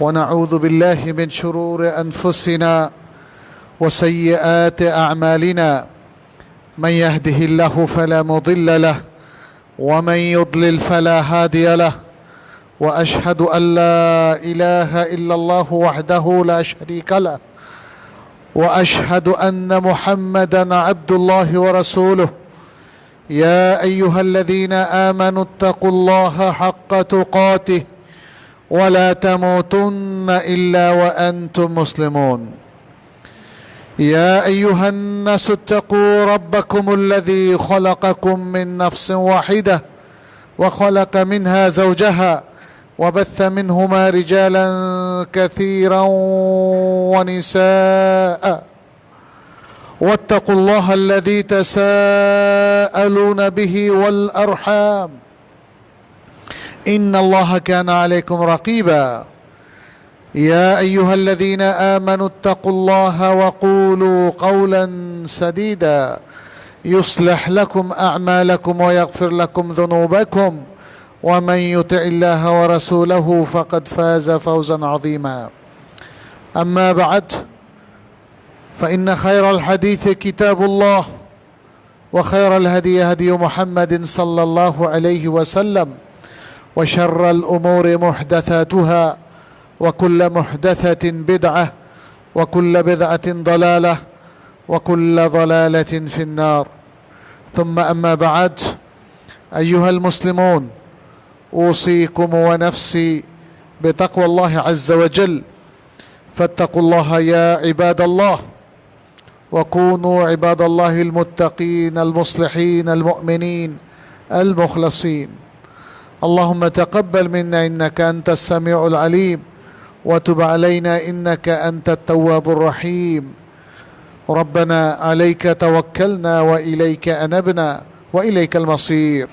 ونعوذ بالله من شرور أنفسنا وسيئات أعمالنا. من يهده الله فلا مضل له ومن يضلل فلا هادي له، وأشهد أن لا إله إلا الله وحده لا شريك له، وأشهد أن محمدا عبد الله ورسوله. يا أيها الذين آمنوا اتقوا الله حق تقاته ولا تموتن إلا وأنتم مسلمون. يا أيها الناس اتقوا ربكم الذي خلقكم من نفس واحدة وخلق منها زوجها وبث منهما رجالا كثيرا ونساء، واتقوا الله الذي تساءلون به والأرحام إن الله كان عليكم رقيبا. يا أيها الذين آمنوا اتقوا الله وقولوا قولا سديدا يصلح لكم أعمالكم ويغفر لكم ذنوبكم، ومن يطع الله ورسوله فقد فاز فوزا عظيما. أما بعد، فإن خير الحديث كتاب الله، وخير الهدي هدي محمد صلى الله عليه وسلم، وشر الأمور محدثاتها، وكل محدثة بدعة، وكل بدعة ضلالة، وكل ضلالة في النار. ثم أما بعد، أيها المسلمون، أوصيكم ونفسي بتقوى الله عز وجل، فاتقوا الله يا عباد الله، وكونوا عباد الله المتقين المصلحين المؤمنين المخلصين. اللهم تقبل منا إنك أنت السميع العليم، وتب علينا إنك أنت التواب الرحيم. ربنا عليك توكلنا وإليك أنبنا وإليك المصير.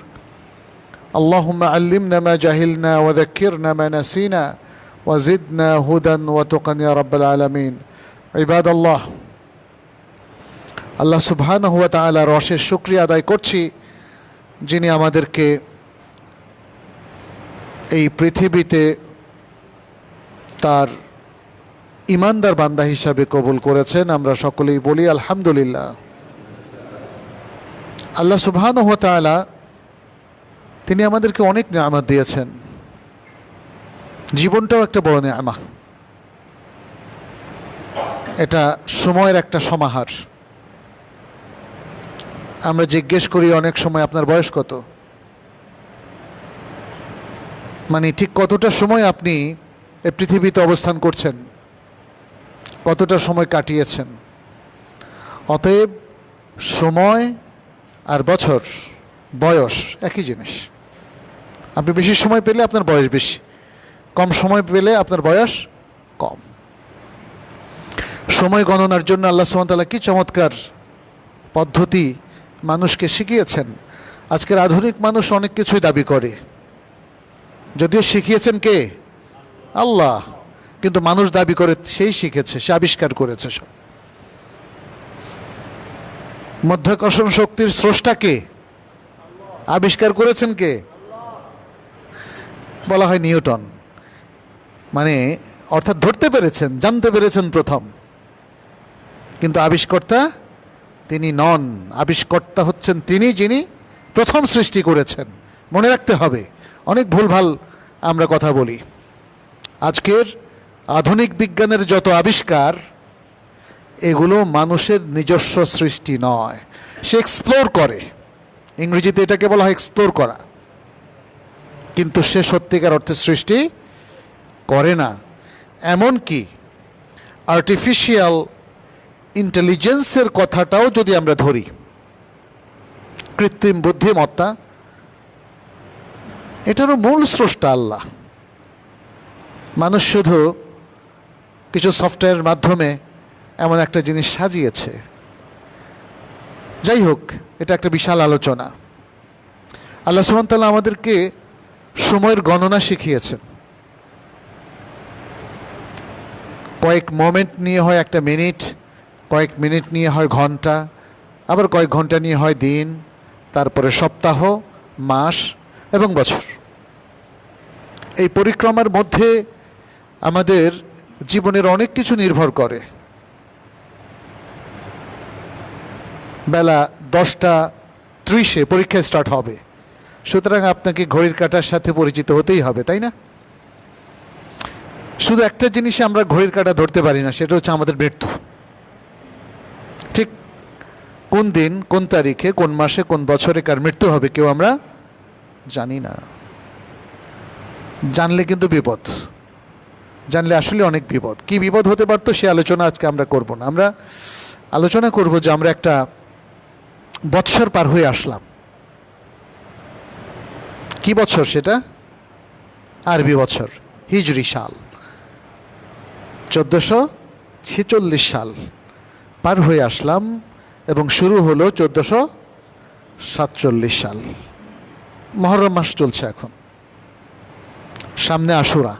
اللهم علمنا ما جهلنا وذكرنا ما نسينا وزدنا هدى وتقى يا رب العالمين. عباد الله، আল্লাহ সুবহানাহু ওয়া তাআলার অশেষ শুকরিয়া আদায় করছি, যিনি আমাদেরকে এই পৃথিবীতে তার ইমানদার বান্দা হিসাবে কবুল করেছেন। আমরা সকলেই বলি আলহামদুলিল্লাহ। আল্লাহ সুবহানাহু ওয়া তাআলা তিনি আমাদেরকে অনেক নিয়ামত দিয়েছেন। জীবনটাও একটা বড় নিয়ামত। এটা সময়ের একটা সমাহার। আমরা জিজ্ঞেস করি অনেক সময়, আপনার বয়স কত? মানে ঠিক কতটা সময় আপনি এই পৃথিবীতে অবস্থান করছেন, কতটা সময় কাটিয়েছেন। অতএব সময় আর বছর, বয়স একই জিনিস। আপনি বেশি সময় পেলে আপনার বয়স বেশি, কম সময় পেলে আপনার বয়স কম। সময় গণনার জন্য আল্লাহ সুবহানাহু ওয়া তাআলা কি চমৎকার পদ্ধতি মানুষকে শিখিয়েছেন। আজকের আধুনিক মানুষ অনেক কিছুই দাবি করে, যদিও শিখিয়েছেন কে? আল্লাহ। কিন্তু মানুষ দাবি করে সেই শিখেছে, সে আবিষ্কার করেছে। সব মধ্যাকর্ষণ শক্তির স্রষ্টা কে? আবিষ্কার করেছেন কে? বলা হয় নিউটন। মানে অর্থাৎ ধরতে পেরেছেন, জানতে পেরেছেন প্রথম, কিন্তু আবিষ্কর্তা তিনি নন। আবিষ্কর্তা হচ্ছেন তিনি, যিনি প্রথম সৃষ্টি করেছেন। মনে রাখতে হবে, অনেক ভুলভাল আমরা কথা বলি। আজকের আধুনিক বিজ্ঞানের যত আবিষ্কার, এগুলো মানুষের নিজস্ব সৃষ্টি নয়। সে এক্সপ্লোর করে, ইংরেজিতে এটাকে বলা হয় এক্সপ্লোর করা, কিন্তু সে সত্যিকার অর্থে সৃষ্টি করে না। এমনকি আর্টিফিশিয়াল ইন্টেলিজেন্সের কথাটাও যদি আমরা ধরি, কৃত্রিম বুদ্ধিমত্তা, এটারও মূল স্রষ্টা আল্লাহ। মানুষ শুধু কিছু সফটওয়্যারের মাধ্যমে এমন একটা জিনিস সাজিয়েছে। যাই হোক, এটা একটা বিশাল আলোচনা। আল্লাহ সুবহানাহু ওয়া তাআলা আমাদেরকে সময়ের গণনা শিখিয়েছেন। কয়েক মোমেন্ট নিয়ে হয় একটা মিনিট, কয়েক মিনিট নিয়ে হয় ঘন্টা, আবার কয়েক ঘন্টা নিয়ে হয় দিন, তারপরে সপ্তাহ, মাস এবং বছর। এই পরিক্রমার মধ্যে আমাদের জীবনের অনেক কিছু নির্ভর করে। বেলা 10:30 পরীক্ষা স্টার্ট হবে, সুতরাং আপনাকে ঘড়ির কাঁটার সাথে পরিচিত হতেই হবে, তাই না? শুধু একটা জিনিসে আমরা ঘড়ির কাঁটা ধরতে পারি না, সেটা হচ্ছে আমাদের মৃত্যু। ঠিক কোন দিন, কোন তারিখে, কোন মাসে, কোন বছরে কার মৃত্যু হবে কেউ আমরা জানি না। জানলে কিন্তু বিপদ, জানলে আসলে অনেক বিপদ। কি বিপদ হতে পারতো সে আলোচনা আজকে আমরা করব না। আমরা আলোচনা করব যে আমরা একটা বৎসর পার হয়ে আসলাম। কি বছর সেটা? আরবি বছর, হিজরি সাল 1446 সাল পার হয়ে আসলাম এবং শুরু হলো 1447 সাল। মুহররম মাস চলছে এখন, সামনে আশুরা।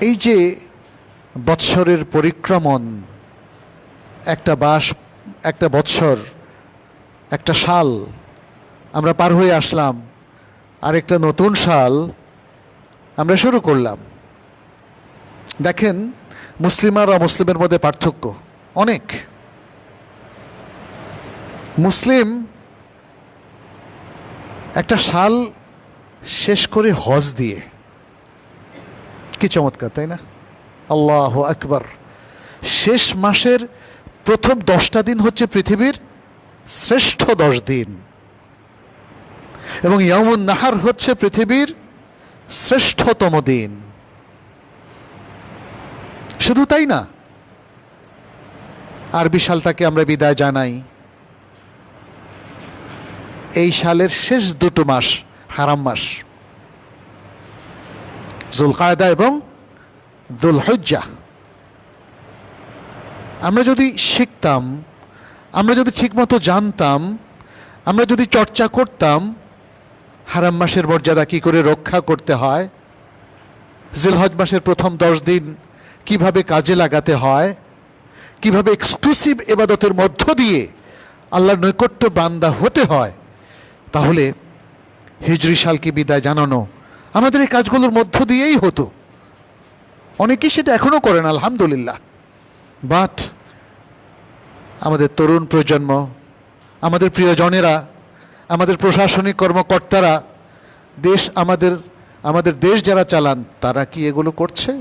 এই যে বৎসরের পরিক্রমণ, একটা বৎসর, একটা সাল আমরা পার হয়ে আসলাম, আর একটা নতুন সাল আমরা শুরু করলাম। দেখেন, মুসলিম আর অমুসলিমের মধ্যে পার্থক্য অনেক। মুসলিম একটা সাল শেষ করে হজ দিয়ে, কি চমৎকার, তাই না? আল্লাহু আকবার। শেষ মাসের প্রথম 10টা দিন হচ্ছে পৃথিবীর শ্রেষ্ঠ 10 দিন, এবং ইয়ামুন নাহার হচ্ছে পৃথিবীর শ্রেষ্ঠতম দিন। শুধু তাই না, আরবি সালটাকে আমরা বিদায় জানাই। এই সালের শেষ 2টো মাস হারাম মাস, যুলকায়দা এবং যুলহিজ্জাহ। আমরা যদি শিখতাম, আমরা যদি ঠিকমতো জানতাম, আমরা যদি চর্চা করতাম হারাম মাসের মর্যাদা কী করে রক্ষা করতে হয়, জিলহজ মাসের প্রথম 10 দিন কিভাবে কাজে লাগাতে হয়, কিভাবে এক্সক্লুসিভ ইবাদতের মধ্য দিয়ে আল্লাহর নৈকট্য বান্দা হতে হয়, তাহলে হিজরি সালকে বিদায় জানানো আমাদের এই কাজগুলোর মধ্য দিয়েই হতো। অনেকেই সেটা এখনও করেন, আলহামদুলিল্লাহ। বাট আমাদের তরুণ প্রজন্ম, আমাদের প্রিয়জনেরা, আমাদের প্রশাসনিক কর্মকর্তারা, আমাদের দেশ যারা চালান, তারা কি এগুলো করছে?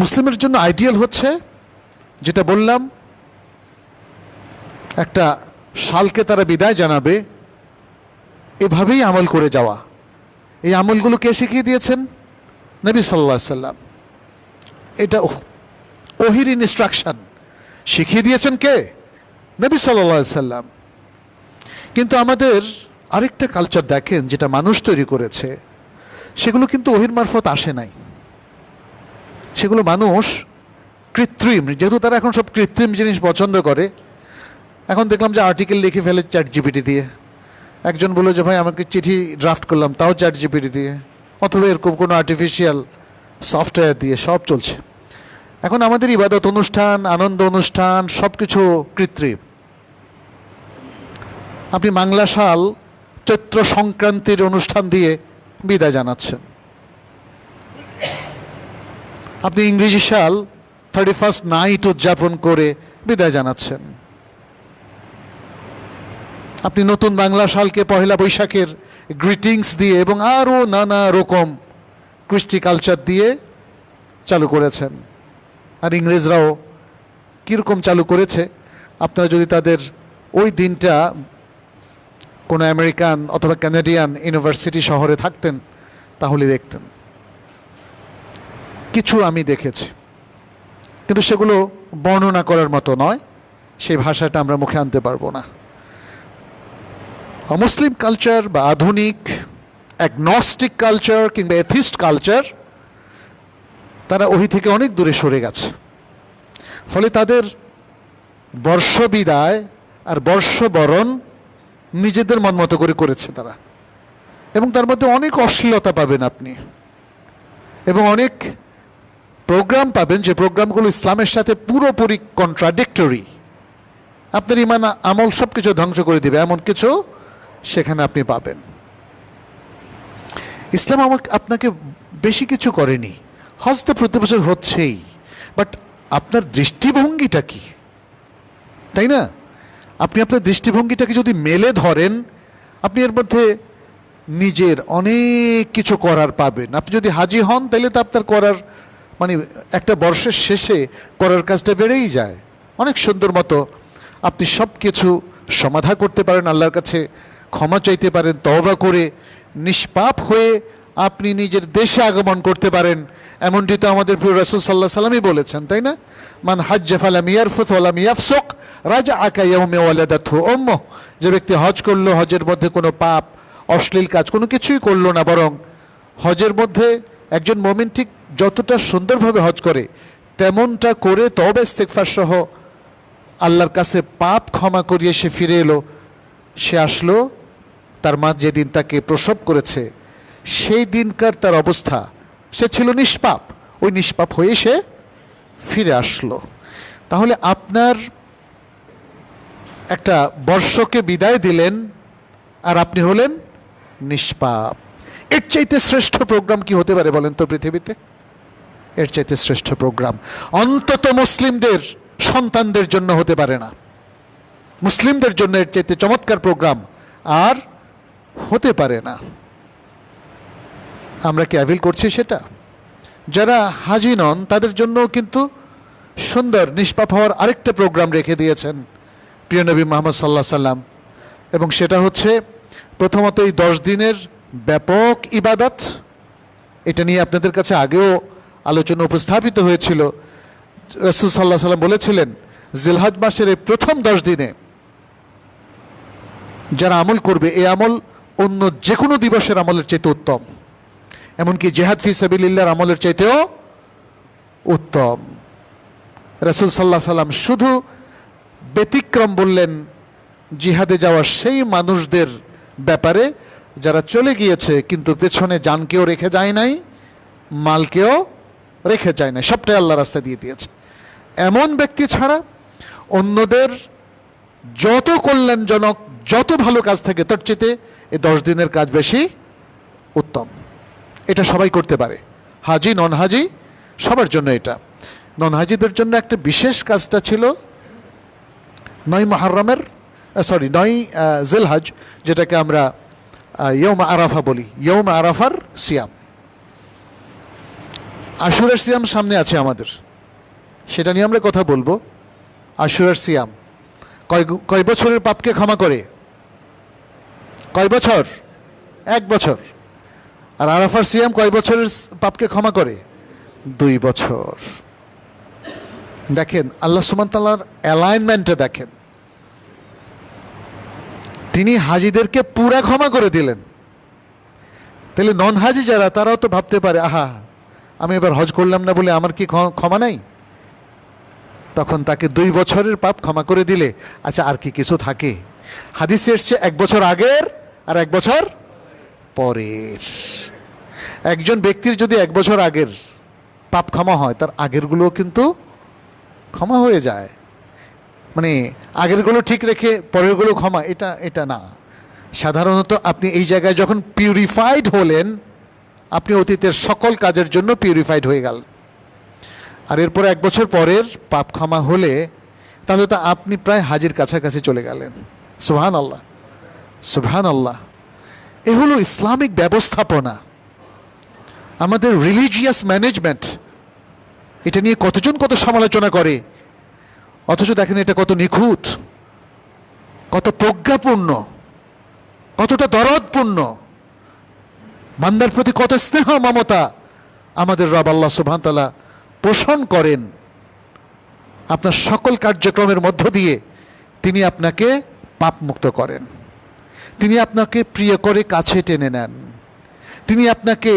মুসলিমের জন্য আইডিয়াল হচ্ছে, যেটা বললাম, একটা সালকে তারা বিদায় জানাবে, এভাবেই আমল করে যাওয়া। এই আমলগুলো কে শিখিয়ে দিয়েছেন? নবী সাল্লাল্লাহু আলাইহি সাল্লাম। এটা ওহির ইনস্ট্রাকশন শিখিয়ে দিয়েছেন কে? নবী সাল্লাল্লাহু আলাইহি সাল্লাম। কিন্তু আমাদের আরেকটা কালচার দেখেন, যেটা মানুষ তৈরি করেছে, সেগুলো কিন্তু ওহির মারফত আসে নাই। সেগুলো মানুষ কৃত্রিম, যেহেতু তারা এখন সব কৃত্রিম জিনিস পছন্দ করে। এখন দেখলাম যে আর্টিকেল লিখে ফেলে চ্যাট জিপিটি দিয়ে। একজন বলল যে ভাই আমাকে চিঠি ড্রাফট করলাম, তাও চ্যাট জিপিটি দিয়ে, অথবা এরকম কোনো আর্টিফিশিয়াল সফটওয়্যার দিয়ে সব চলছে। এখন আমাদের ইবাদত অনুষ্ঠান, আনন্দ অনুষ্ঠান সব কিছু কৃত্রিম। আপনি বাংলা সাল চৈত্র সংক্রান্তির অনুষ্ঠান দিয়ে বিদায় জানাচ্ছেন। আপনি ইংরেজি সাল 31st নাইট উদযাপন করে বিদায় জানাচ্ছেন। আপনি নতুন বাংলা সালকে পহেলা বৈশাখের গ্রিটিংস দিয়ে এবং আরও নানা রকম কৃষ্টি কালচার দিয়ে চালু করেছেন। আর ইংরেজরাও কীরকম চালু করেছে, আপনারা যদি তাদের ওই দিনটা কোনো আমেরিকান অথবা কানাডিয়ান ইউনিভার্সিটি শহরে থাকতেন তাহলে দেখতেন। কিছু আমি দেখেছি, কিন্তু সেগুলো বর্ণনা করার মতো নয়, সেই ভাষাটা আমরা মুখে আনতে পারবো না। মুসলিম কালচার বা আধুনিক অ্যাগনস্টিক কালচার কিংবা এথিস্ট কালচার, তারা ওহি থেকে অনেক দূরে সরে গেছে। ফলে তাদের বর্ষবিদায় আর বর্ষবরণ নিজেদের মন মতো করে করেছে তারা, এবং তার মধ্যে অনেক অশ্লীলতা পাবেন আপনি, এবং অনেক প্রোগ্রাম পাবেন যে প্রোগ্রামগুলো ইসলামের সাথে পুরোপুরি কন্ট্রাডিক্টরি। আপনার ইমান আমল সব কিছু ধ্বংস করে দিবে, এমন কিছু সেখানে আপনি পাবেন। ইসলাম আমাকে আপনাকে বেশি কিছু করেনি, হজ তো প্রতি বছর হচ্ছেই, বাট আপনার দৃষ্টিভঙ্গিটা কি, তাই না? আপনি আপনার দৃষ্টিভঙ্গিটাকে যদি মেলে ধরেন, আপনি এর মধ্যে নিজের অনেক কিছু করার পাবেন। আপনি যদি হাজি হন তাহলে তো আপনার করার মানে একটা বর্ষের শেষে করার কাজটা বেড়েই যায়। অনেক সুন্দর মতো আপনি সব কিছু সমাধা করতে পারেন, আল্লাহর কাছে ক্ষমা চাইতে পারেন, তওবা করে নিষ্পাপ হয়ে আপনি নিজের দেশে আগমন করতে পারেন। এমনটি তো আমাদের প্রিয় রাসূল সাল্লাল্লাহু আলাইহি সাল্লামই বলেছেন, তাই না? মান হাজ্জা ফালাম ইয়ারফুথ ওয়ালাম ইয়াফসুক রাজাআকা ইয়াউমা ওয়ালাদাতহু উম্মুহ। যে ব্যক্তি হজ করলো, হজের মধ্যে কোনো পাপ অশ্লীল কাজ কোনো কিছুই করলো না, বরং হজের মধ্যে একজন মুমিন ঠিক যতটা সুন্দরভাবে হজ করে তেমনটা করে তওবা ইস্তেগফার সহ আল্লাহর কাছে পাপ ক্ষমা করিয়ে সে ফিরে এলো, সে আসলো, তার মা যেদিন তাকে প্রসব করেছে সেই দিনকার তার অবস্থা, সে ছিল নিষ্পাপ, ওই নিষ্পাপ হয়ে সে ফিরে আসলো। তাহলে আপনার একটা বর্ষকে বিদায় দিলেন আর আপনি হলেন নিষ্পাপ। এর চাইতে শ্রেষ্ঠ প্রোগ্রাম কি হতে পারে বলেন তো পৃথিবীতে? এর চাইতে শ্রেষ্ঠ প্রোগ্রাম অন্তত মুসলিমদের সন্তানদের জন্য হতে পারে না। মুসলিমদের জন্য এর চাইতে চমৎকার প্রোগ্রাম আর হতে পারে না। আমরা কি অ্যাভিল করছি সেটা? যারা হাজি নন তাদের জন্য কিন্তু সুন্দর নিষ্পাপ হওয়ার আরেকটা প্রোগ্রাম রেখে দিয়েছেন প্রিয় নবী মুহাম্মদ সাল্লাল্লাহু আলাইহি সাল্লাম, এবং সেটা হচ্ছে প্রথমত এই 10 দিনের ব্যাপক ইবাদত। এটা নিয়ে আপনাদের কাছে আগেও আলোচনা উপস্থাপিত হয়েছিল। রাসূল সাল্লাল্লাহু আলাইহি সাল্লাম বলেছিলেন জিলহজ মাসের এই প্রথম 10 দিনে যারা আমল করবে, এই আমল অন্য যে কোনো দিবসের আমলের চাইতে উত্তম, এমনকি জিহাদ ফি সাবিলিল্লাহর আমলের চাইতেও উত্তম। রাসূল সাল্লাল্লাহু আলাইহি সাল্লাম শুধু ব্যতিক্রম বললেন জিহাদে যাওয়ার সেই মানুষদের ব্যাপারে যারা চলে গিয়েছে কিন্তু পেছনে জানকেও রেখে যায় নাই, মালকেও রেখে যায় নাই, সবটাই আল্লাহ রাস্তায় দিয়ে দিয়েছে। এমন ব্যক্তি ছাড়া অন্যদের যত কল্যাণজনক, যত ভালো কাজ থাকে তার চেয়ে এই 10 দিনের কাজ বেশি উত্তম। এটা সবাই করতে পারে, হাজি নন হাজি সবার জন্য। এটা নন হাজিদের জন্য একটা বিশেষ কাজটা ছিল 9 জিলহজ, যেটাকে আমরা ইয়ৌম আরাফা বলি, ইয়ৌম আরাফার সিয়াম। আশুরার সিয়াম সামনে আছে আমাদের, সেটা নিয়ে আমরা কথা বলবো। আশুরার সিয়াম কয় বছরের পাপকে ক্ষমা করে? কয় বছর? 1 বছর। আর আরাফার সিয়াম কয় বছরের পাপকে ক্ষমা করে? 2 বছর। দেখেন আল্লাহ সুবহানাহু ওয়া তাআলার অ্যালাইনমেন্টে দেখেন, তিনি হাজিদেরকে পুরা ক্ষমা করে দিলেন। তাহলে নন হাজি যারা, তারাও তো ভাবতে পারে, আহা আমি এবার হজ করলাম না বলে আমার কি ক্ষমা নাই? তখন তাকে 2 বছরের পাপ ক্ষমা করে দিলে আচ্ছা আর কি কিছু থাকে? হাদিসে এসছে 1 বছর আগের আর 1 বছর পরের। একজন ব্যক্তির যদি 1 বছর আগের পাপ ক্ষমা হয়, তার আগেরগুলোও কিন্তু ক্ষমা হয়ে যায়। মানে আগেরগুলো ঠিক রেখে পরেরগুলো ক্ষমা, এটা না। সাধারণত আপনি এই জায়গায় যখন পিউরিফাইড হলেন, আপনি অতীতের সকল কাজের জন্য পিউরিফাইড হয়ে গেলেন। আর এরপর 1 বছর পরের পাপ ক্ষমা হলে তাহলে তো আপনি প্রায় হাজির কাছাকাছি চলে গেলেন। সুবহানাল্লাহ, সুবহানাল্লাহ। এ হলো ইসলামিক ব্যবস্থাপনা, আমাদের রিলিজিয়াস ম্যানেজমেন্ট। এটা নিয়ে কতজন কত সমালোচনা করে, অথচ দেখেন এটা কত নিখুঁত, কত প্রজ্ঞাপূর্ণ, কতটা দরদপূর্ণ, বান্দার প্রতি কত স্নেহ মমতা আমাদের রব আল্লাহ সুবহানাহু ওয়া তাআলা পোষণ করেন। আপনার সকল কার্যক্রমের মধ্য দিয়ে তিনি আপনাকে পাপমুক্ত করেন, তিনি আপনাকে প্রিয় করে কাছে টেনে নেন, তিনি আপনাকে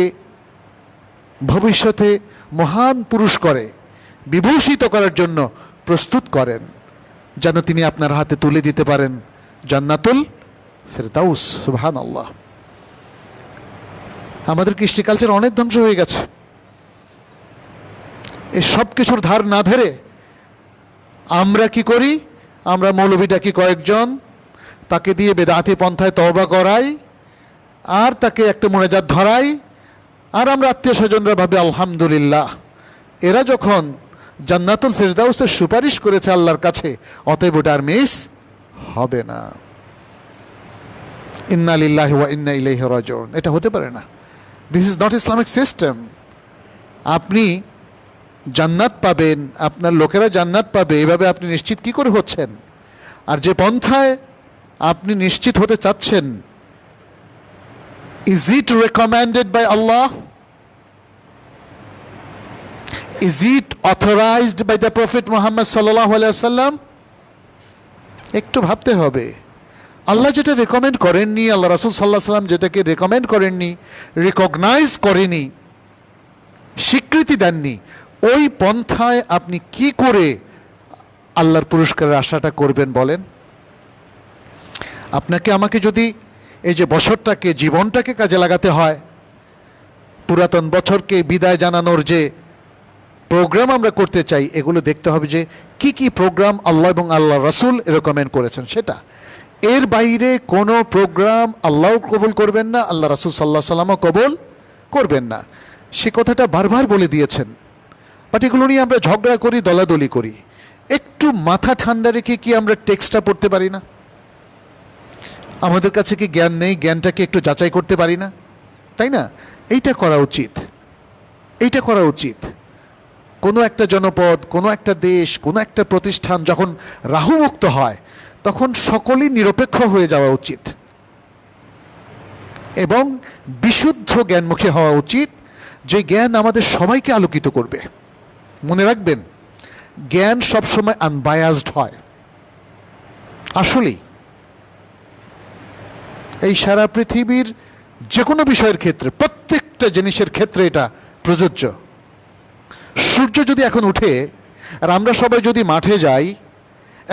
ভবিষ্যতে মহান পুরুষ করে বিভূষিত করার জন্য প্রস্তুত করেন, যেন তিনি আপনার হাতে তুলে দিতে পারেন জান্নাতুল ফেরদাউস। সুবহানাল্লাহ। আমাদের কৃষ্টি কালচার অনেক ধ্বংস হয়ে গেছে। এই সব কিছুর ধার না ধরে আমরা কি করি? আমরা মৌলবী ডাকি কয়েকজন, তাকে দিয়ে বেদাতি পন্থায় তওবা করাই, আর তাকে একটা মোনাজাত ধরাই, আর আমরা আত্মীয় স্বজনরা ভাবে আলহামদুলিল্লাহ, এরা যখন জান্নাতুল ফেরদাউসের সুপারিশ করেছে আল্লাহর কাছে, অতএব ওটা আর মিস হবে না। ইন্না লিল্লাহি ওয়া ইন্না ইলাইহি রাজিউন, এটা হতে পারে না। This is not Islamic system. আপনি জান্নাত পাবেন, আপনার লোকেরা জান্নাত পাবে, এভাবে আপনি নিশ্চিত কি করে হচ্ছেন? আর যে পন্থায় আপনি নিশ্চিত হতে চাচ্ছেন, is it recommended by Allah? Is it authorised by the prophet Muhammad সাল্লাল্লাহু আলাইহি ওয়াসাল্লাম? একটু ভাবতে হবে। আল্লাহ যেটা রেকমেন্ড করেননি, আল্লাহ রাসূল সাল্লাল্লাহু আলাইহি ওয়াসাল্লাম যেটাকে রেকমেন্ড করেননি, রিকগনাইজ করেনি, স্বীকৃতি দেননি, ওই পন্থায় আপনি কি করে আল্লাহর পুরস্কারের আশাটা করবেন বলেন? আপনাকে আমাকে যদি এই যে বছরটাকে, জীবনটাকে কাজে লাগাতে হয়, পুরাতন বছরকে বিদায় জানানোর যে প্রোগ্রাম আমরা করতে চাই, এগুলো দেখতে হবে যে কি কি প্রোগ্রাম আল্লাহ এবং আল্লাহ রাসূল রেকমেন্ড করেছেন সেটা। এর বাইরে কোনো প্রোগ্রাম আল্লাহও কবুল করবেন না, আল্লাহ রাসূল সাল্লাল্লাহু আলাইহি ওয়াসাল্লামও কবুল করবেন না। সে কথাটা বারবার বলে দিয়েছেন, বাট এগুলো নিয়ে আমরা ঝগড়া করি, দলাদলি করি। একটু মাথা ঠান্ডা রেখে কি আমরা টেক্সটটা পড়তে পারি না? আমাদের কাছে কি জ্ঞান নেই? জ্ঞানটাকে একটু যাচাই করতে পারি না? তাই না? এইটা করা উচিত, এইটা করা উচিত। কোনো একটা জনপদ, কোনো একটা দেশ, কোনো একটা প্রতিষ্ঠান যখন রাহুমুক্ত হয়, তখন সকলেই নিরপেক্ষ হয়ে যাওয়া উচিত এবং বিশুদ্ধ জ্ঞানমুখী হওয়া উচিত, যে জ্ঞান আমাদের সবাইকে আলোকিত করবে। মনে রাখবেন, জ্ঞান সবসময় আনবায়াসড হয়। আসলেই এই সারা পৃথিবীর যে কোনো বিষয়ের ক্ষেত্রে, প্রত্যেকটা জিনিসের ক্ষেত্রে এটা প্রযোজ্য। সূর্য যদি এখন উঠে আর আমরা সবাই যদি মাঠে যাই,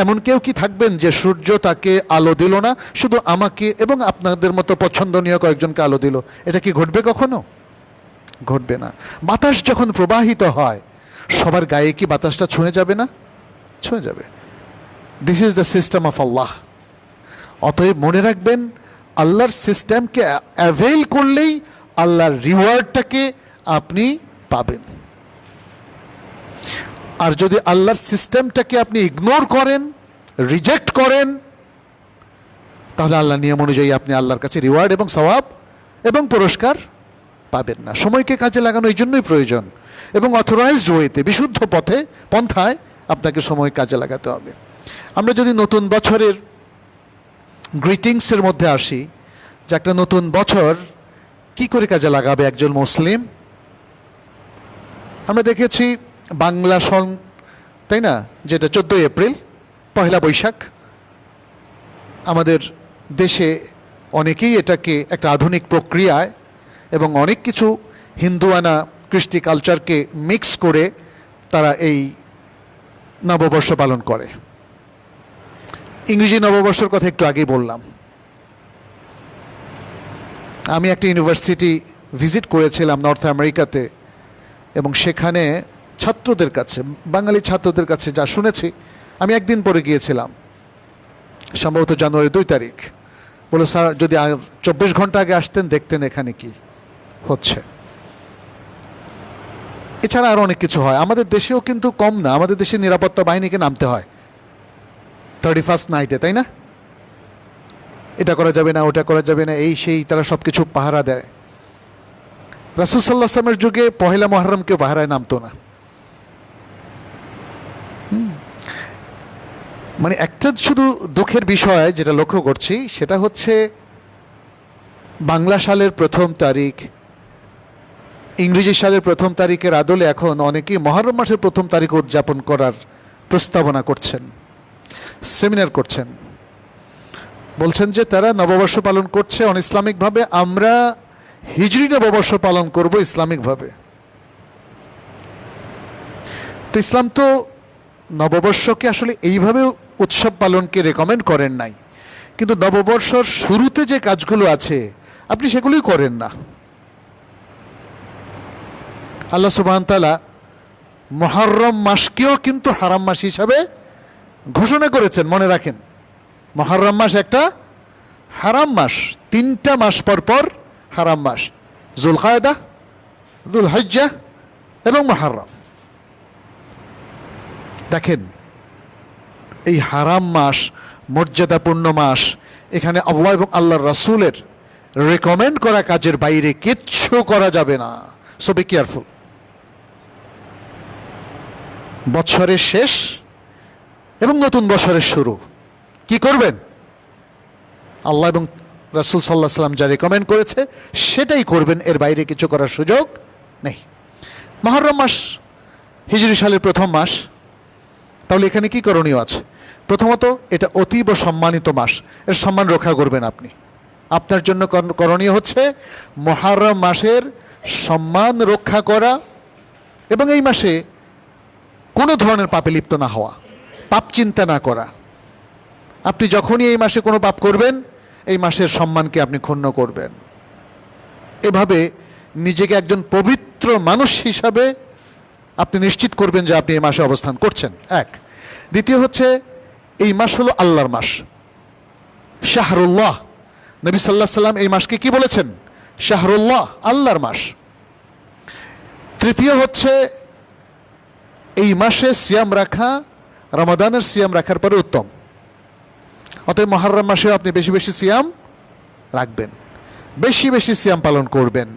এমন কেউ কি থাকবেন যে সূর্য তাকে আলো দিল না, শুধু আমাকে এবং আপনাদের মতো পছন্দনীয় কয়েকজনকে আলো দিল? এটা কি ঘটবে কখনো? ঘটবে না। বাতাস যখন প্রবাহিত হয়, সবার গায়ে কি বাতাসটা ছুঁয়ে যাবে না? ছুঁয়ে যাবে। This is the system of আল্লাহ। অতএব মনে রাখবেন, আল্লাহর সিস্টেমকে অ্যাভেল করলেই আল্লাহর রিওয়ার্ডটাকে আপনি পাবেন। আর যদি আল্লাহর সিস্টেমটাকে আপনি ইগনোর করেন, রিজেক্ট করেন, তাহলে আল্লাহর নিয়ম অনুযায়ী আপনি আল্লাহর কাছে রিওয়ার্ড এবং সওয়াব এবং পুরস্কার পাবেন না। সময়কে কাজে লাগানো এই জন্যই প্রয়োজন, এবং অথরাইজড ওয়েতে, বিশুদ্ধ পথে, পন্থায় আপনাকে সময় কাজে লাগাতে হবে। আমরা যদি নতুন বছরের গ্রিটিংসের মধ্যে আসি, যে একটা নতুন বছর কি করে কাজে লাগাবে একজন মুসলিম, আমরা দেখেছি বাংলা সং, তাই না, যেটা 14 এপ্রিল, পহেলা বৈশাখ। আমাদের দেশে অনেকেই এটাকে একটা আধুনিক প্রক্রিয়ায় এবং অনেক কিছু হিন্দুয়ানা কৃষ্টি কালচারকে মিক্স করে তারা এই নববর্ষ পালন করে। ইংরেজি নববর্ষের কথা একটু আগেই বললাম। আমি একটা ইউনিভার্সিটি ভিজিট করেছিলাম নর্থ আমেরিকাতে, এবং সেখানে ছাত্রদের কাছে, বাঙালি ছাত্রদের কাছে যা শুনেছি, আমি একদিন পরে গিয়েছিলাম, সম্ভবত জানুয়ারি 2 তারিখ। বলে, স্যার যদি 24 ঘন্টা আগে আসতেন দেখতেন এখানে কি হচ্ছে। এছাড়া আরও অনেক কিছু হয়। আমাদের দেশেও কিন্তু কম না, আমাদের দেশে নিরাপত্তা বাহিনীকে নামতে হয় 31st নাইটে, তাই না? এটা করা যাবে না, ওটা করা যাবে না, এই সেই, তারা সব কিছু পাহারা দেয়। রাসূল সাল্লাল্লাহু আলাইহি ওয়াসাল্লামের যুগে পহেলা মুহররম কেউ পাহারায় নামতো না। মানে একটা শুধু দুঃখের বিষয় যেটা লক্ষ্য করছি, সেটা হচ্ছে বাংলা সালের 1ম তারিখ, ইংরেজি সালের 1ম তারিখের আদলে এখন অনেকেই মহররম মাসের 1ম তারিখ উদযাপন করার প্রস্তাবনা করছেন, সেমিনার করছেন। বলছেন যে তারা নববর্ষ পালন করছে অন ইসলামিকভাবে, আমরা হিজরি নববর্ষ পালন করব ইসলামিকভাবে। তো ইসলাম তো নববর্ষকে আসলে এইভাবে উৎসব পালনকে রেকমেন্ড করেন নাই, কিন্তু নববর্ষর শুরুতে যে কাজগুলো আছে আপনি সেগুলোই করেন না। আল্লাহ সুবহানাহু ওয়া তাআলা মুহররম মাসকেও কিন্তু হারাম মাস হিসাবে ঘোষণা করেছেন। মনে রাখেন, মুহররম মাস একটা হারাম মাস। 3টা মাস পর পর হারাম মাস, যুলকায়দা, যুলহিজ্জা এবং মুহররম। দেখেন এই হারাম মাস, মর্যাদাপূর্ণ মাস, এখানে আল্লাহ এবং আল্লাহর রাসূলের রেকমেন্ড করা কাজের বাইরে কিচ্ছু করা যাবে না। So be careful. বছরের শেষ এবং নতুন বছরের শুরু কি করবেন? আল্লাহ এবং রাসূল সাল্লাল্লাহু আলাইহি ওয়াসাল্লাম যা রেকমেন্ড করেছে সেটাই করবেন, এর বাইরে কিছু করার সুযোগ নেই। মুহররম মাস হিজরি সালের প্রথম মাস। তাহলে এখানে কি করণীয় আছে? প্রথমত, এটা অতীব সম্মানিত মাস, এর সম্মান রক্ষা করবেন আপনি। আপনার জন্য করণীয় হচ্ছে মুহররম মাসের সম্মান রক্ষা করা এবং এই মাসে কোনো ধরনের পাপে লিপ্ত না হওয়া, পাপ চিন্তা না করা। আপনি যখনই এই মাসে কোনো পাপ করবেন, এই মাসের সম্মানকে আপনি ক্ষুণ্ণ করবেন। এভাবে নিজেকে একজন পবিত্র মানুষ হিসাবে আপনি নিশ্চিত করবেন যে আপনি এই মাসে অবস্থান করছেন। এক। দ্বিতীয় হচ্ছে এই মাস হলো আল্লাহর মাস, শাহরুল্লাহ। নবী সাল্লাল্লাহু আলাইহি ওয়াসাল্লাম এই মাসকে কি বলেছেন? শাহরুল্লাহ, আল্লাহর মাস। তৃতীয় হচ্ছে এই মাসে সিয়াম রাখা রমাদানের সিয়াম রাখার পরে উত্তম। অতএব মুহররম মাসেও আপনি বেশি বেশি সিয়াম রাখবেন, বেশি বেশি সিয়াম পালন করবেন।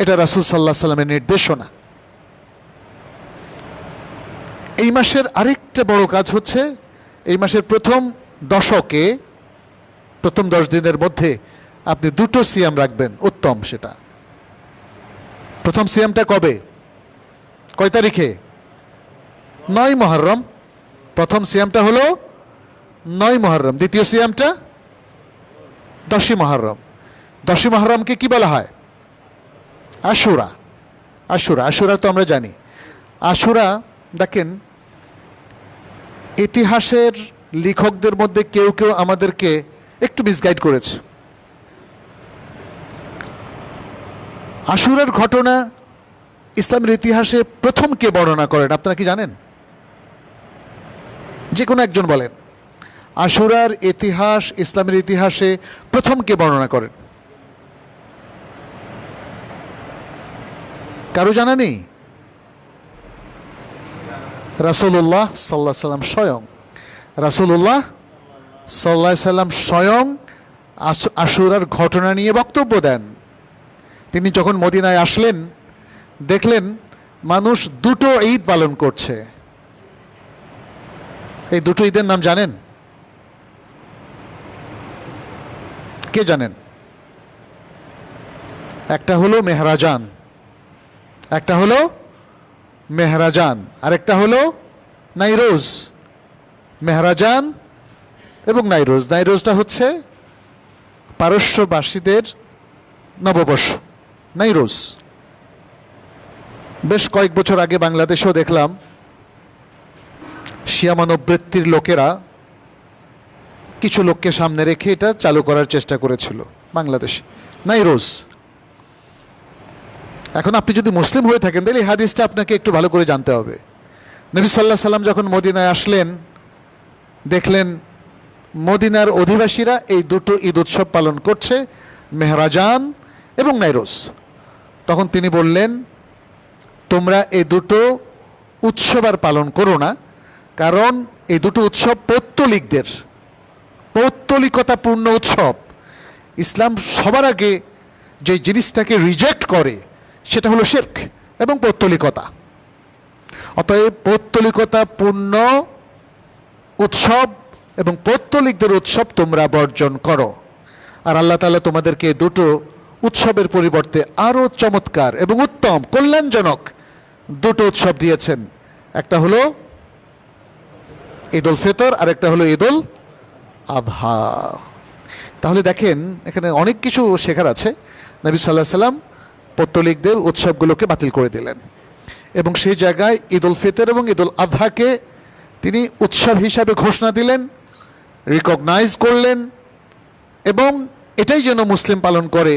এটা রাসূল সাল্লাল্লাহু আলাইহি ওয়াসাল্লামের নির্দেশনা। এই মাসের আরেকটা বড় কাজ হচ্ছে এই মাসের প্রথম দশকে, প্রথম 10 দিনের মধ্যে আপনি 2টো সিয়াম রাখবেন, উত্তম সেটা। প্রথম সিয়ামটা কবে, কয় তারিখে? 9 মুহররম। প্রথম সিয়ামটা হলো 9 মুহররম। দ্বিতীয় সিয়ামটা 10 মুহররম। 10 মুহররমকে কি বলা হয়? আশুরা। আশুরা, আশুরা তো আমরা জানি। আশুরা, দেখেন ইতিহাসের লেখকদের মধ্যে কেউ কেউ আমাদেরকে একটু মিসগাইড করেছে। আশুরার ঘটনা ইসলামের ইতিহাসে প্রথম কে বর্ণনা করেন আপনারা কি জানেন? যে কোনো একজন বলেন। আশুরার ইতিহাস, ইসলামের ইতিহাসে প্রথম কে বর্ণনা করেন? কারো জানা নেই? রাসূলুল্লাহ সাল্লাল্লাহু আলাইহি সাল্লাম স্বয়ং। রাসূলুল্লাহ সাল্লাল্লাহু আলাইহি সাল্লাম স্বয়ং আশুরার ঘটনা নিয়ে বক্তব্য দেন। তিনি যখন মদিনায় আসলেন, দেখলেন মানুষ 2টো ঈদ পালন করছে। এই 2টো ঈদের নাম জানেন? কে জানেন? একটা হলো মেহরাজান, একটা হলো মেহরাজান, আরেকটা হলো নাইরোজ। মেহরাজান এবং নাইরোজ। নাইরোজটা হচ্ছে পারস্যবাসীদের নববর্ষ, নাইরোজ। বেশ কয়েক বছর আগে বাংলাদেশেও দেখলাম শিয়া মনোবৃত্তির লোকেরা কিছু লোককে সামনে রেখে এটা চালু করার চেষ্টা করেছিল বাংলাদেশে, নাইরোজ। এখন আপনি যদি মুসলিম হয়ে থাকেন তাহলে এই হাদিসটা আপনাকে একটু ভালো করে জানতে হবে। নবী সাল্লাল্লাহু আলাইহি সাল্লাম যখন মদিনায় আসলেন, দেখলেন মদিনার অধিবাসীরা এই 2টো ঈদ উৎসব পালন করছে, মেহরাজান এবং নাইরোজ। তখন তিনি বললেন, তোমরা এই 2টো উৎসব আর পালন করো না, কারণ এই 2টো উৎসব পৌত্তলিকদের, পৌত্তলিকতাপূর্ণ উৎসব। ইসলাম সবার আগে যে জিনিসটাকে রিজেক্ট করে সেটা হলো শিরক এবং পৌত্তলিকতা। অতএব পৌত্তলিকতাপূর্ণ উৎসব এবং পৌত্তলিকদের উৎসব তোমরা বর্জন করো। আর আল্লাহ তাআলা তোমাদেরকে 2টো উৎসবের পরিবর্তে আরও চমৎকার এবং উত্তম কল্যাণজনক 2টো উৎসব দিয়েছেন। একটা হলো ঈদ উল ফিতর আর একটা হলো ঈদ উল আযহা। তাহলে দেখেন এখানে অনেক কিছু শেখার আছে। নবী সাল্লাল্লাহু আলাইহি সাল্লাম পৌত্তলিকদের উৎসবগুলোকে বাতিল করে দিলেন এবং সেই জায়গায় ঈদ উল ফিতর এবং ঈদ উল আযহাকে তিনি উৎসব হিসাবে ঘোষণা দিলেন, রিকগনাইজ করলেন এবং এটাই যেন মুসলিম পালন করে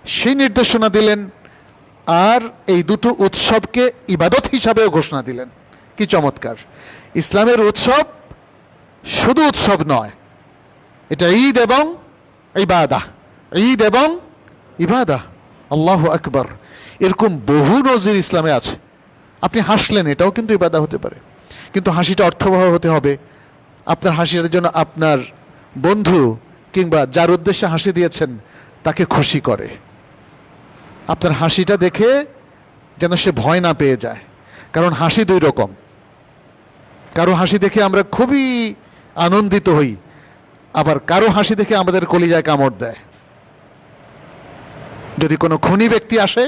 সেই নির্দেশনা দিলেন। আর এই 2টো উৎসবকে ইবাদত হিসাবেও ঘোষণা দিলেন। কি চমৎকার! ইসলামের উৎসব শুধু উৎসব নয়, এটা ঈদ এবং ইবাদা, ঈদ এবং ইবাদা। আল্লাহু আকবার। এরকম বহু নজির ইসলামে আছে। আপনি হাসলেন, এটাও কিন্তু ইবাদা হতে পারে, কিন্তু হাসিটা অর্থবহ হতে হবে। আপনার হাসির জন্য আপনার বন্ধু কিংবা যার উদ্দেশ্যে হাসি দিয়েছেন তাকে খুশি করে। আপনার হাসিটা দেখে যেন সে ভয় না পেয়ে যায়, কারণ হাসি দুই রকম। কারো হাসি দেখে আমরা খুবই আনন্দিত হই, আবার কারো হাসি দেখে আমাদের কলিজায় কামড় দেয়। যদি কোনো খুনি ব্যক্তি আসে,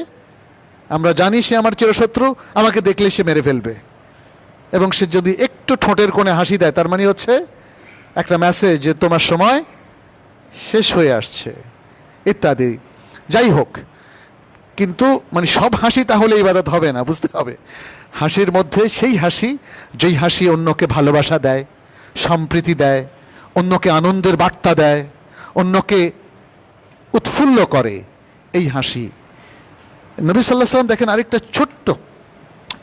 আমরা জানি সে আমার চিরশত্রু, আমাকে দেখলে সে মেরে ফেলবে, এবং সে যদি একটু ঠোঁটের কোণে হাসি দেয়, তার মানে হচ্ছে একটা মেসেজ যে তোমার সময় শেষ হয়ে আসছে ইত্যাদি। যাই হোক, কিন্তু মানে সব হাসি তাহলে ইবাদত হবে না, বুঝতে হবে। হাসির মধ্যে সেই হাসি যেই হাসি অন্যকে ভালোবাসা দেয়, সম্প্রীতি দেয়, অন্যকে আনন্দের বার্তা দেয়, অন্যকে উৎফুল্ল করে, এই হাসি। নবী সাল্লাল্লাহু আলাইহি ওয়াসাল্লাম দেখেন আরেকটা ছোট্ট